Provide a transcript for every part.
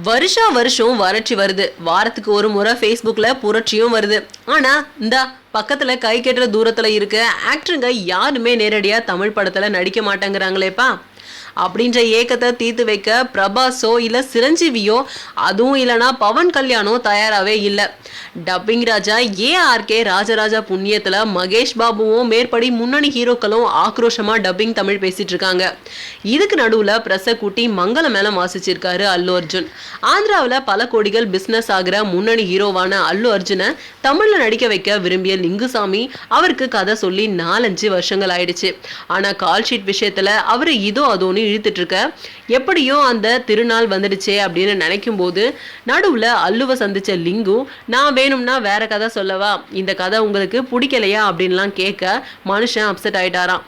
வருஷா வருஷம் வறட்சி வருது, வாரத்துக்கு ஒரு முறை ஃபேஸ்புக்ல புரட்சியும் வருது. ஆனா இந்த பக்கத்துல கை கெட்டுற தூரத்துல இருக்க ஆக்டருங்க யாருமே நேரடியா தமிழ் படத்துல நடிக்க மாட்டேங்கிறாங்களேப்பா. அப்படின்ற ஏக்கத்தை தீர்த்து வைக்க பிரபாஸோ இல்ல சிரஞ்சீவியோ, அதுவும் இல்லைனா பவன் கல்யாணோ தயாராகவே இல்லை. டப்பிங் ராஜா ஏஆர்கே ராஜராஜா புண்ணியத்துல மகேஷ் பாபுவும் மேற்படி முன்னணி ஹீரோக்களும் ஆக்ரோஷமா டப்பிங் தமிழ் பேசிட்டு இருக்காங்க. இதுக்கு நடுவுல பிரச கூட்டி மங்கள மேளம் வாசிச்சிருக்காரு அல்லு அர்ஜுன். ஆந்திராவில் பல கோடிகள் பிசினஸ் ஆகிற முன்னணி ஹீரோவான அல்லு அர்ஜுனை தமிழ்ல நடிக்க வைக்க விரும்பிய லிங்குசாமி அவருக்கு கதை சொல்லி 4-5 வருஷங்கள் ஆயிடுச்சு. ஆனா கால் ஷீட் விஷயத்துல அவரு இதோ அதோன்னு இழுத்துட்டு இருக்க, எப்படியோ அந்த திருநாள் வந்துடுச்சே அப்படின்னு நினைக்கும் போது நடுவுல அல்லுவ சந்திச்ச லிங்கு, நான் வேணும்னா வேற கதை சொல்லவா, இந்த கதை உங்களுக்கு பிடிக்கலையா அப்படின்லாம் கேட்க மனுஷன் அப்செட் ஆயிட்டாராம்.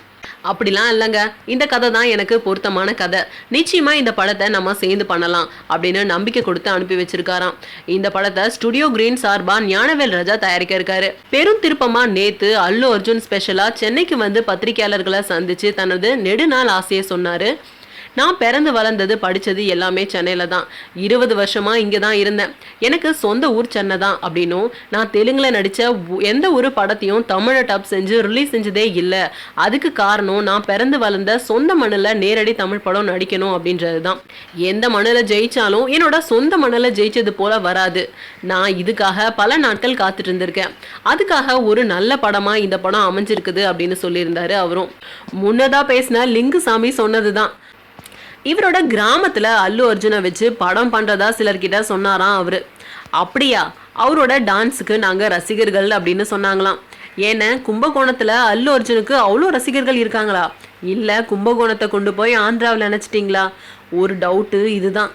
அப்படிலாம் இல்லைங்க, இந்த கதை தான் எனக்கு பொருத்தமான கதை, நிச்சயமா இந்த படத்தை நம்ம சேர்ந்து பண்ணலாம் அப்படின்னு நம்பிக்கை கொடுத்து அனுப்பி வச்சிருக்காராம். இந்த படத்தை ஸ்டுடியோ கிரீன் சார்பா ஞானவேல் ராஜா தயாரிக்க இருக்காரு. பெரும் திருப்பமா நேத்து அல்லு அர்ஜுன் ஸ்பெஷலா சென்னைக்கு வந்து பத்திரிகையாளர்களை சந்திச்சு தனது நெடுநாள் ஆசையை சொன்னாரு. நான் பிறந்து வளர்ந்தது படித்தது எல்லாமே சென்னையில் தான். 20 வருஷமா இங்கே தான் இருந்தேன். எனக்கு சொந்த ஊர் சென்னை தான் அப்படின்னும், நான் தெலுங்கில் நடித்த எந்த ஒரு படத்தையும் தமிழை டப் செஞ்சு ரிலீஸ் செஞ்சதே இல்லை. அதுக்கு காரணம் நான் பிறந்து வளர்ந்த சொந்த மண்ணில் நேரடி தமிழ் படம் நடிக்கணும் அப்படின்றது தான். எந்த மண்ணில் ஜெயிச்சாலும் என்னோட சொந்த மண்ணில் ஜெயிச்சது போல வராது. நான் இதுக்காக பல நாட்கள் காத்துட்டு இருந்திருக்கேன். அதுக்காக ஒரு நல்ல படமாக இந்த படம் அமைஞ்சிருக்குது அப்படின்னு சொல்லியிருந்தாரு அவரும். முன்னதாக பேசின லிங்குசாமி சொன்னது தான். இவரோட கிராமத்துல அல்லு அர்ஜுனை வச்சு படம் பண்றதா சிலர்கிட்ட சொன்னாராம் அவரு. அப்படியா, அவரோட டான்ஸுக்கு நாங்க ரசிகர்கள் அப்படின்னு சொன்னாங்களாம். ஏன்னா கும்பகோணத்துல அல்லு அர்ஜுனுக்கு அவ்வளோ ரசிகர்கள் இருக்காங்களா? இல்ல கும்பகோணத்தை கொண்டு போய் ஆந்திராவில் நினைச்சிட்டீங்களா? ஒரு டவுட்டு இதுதான்.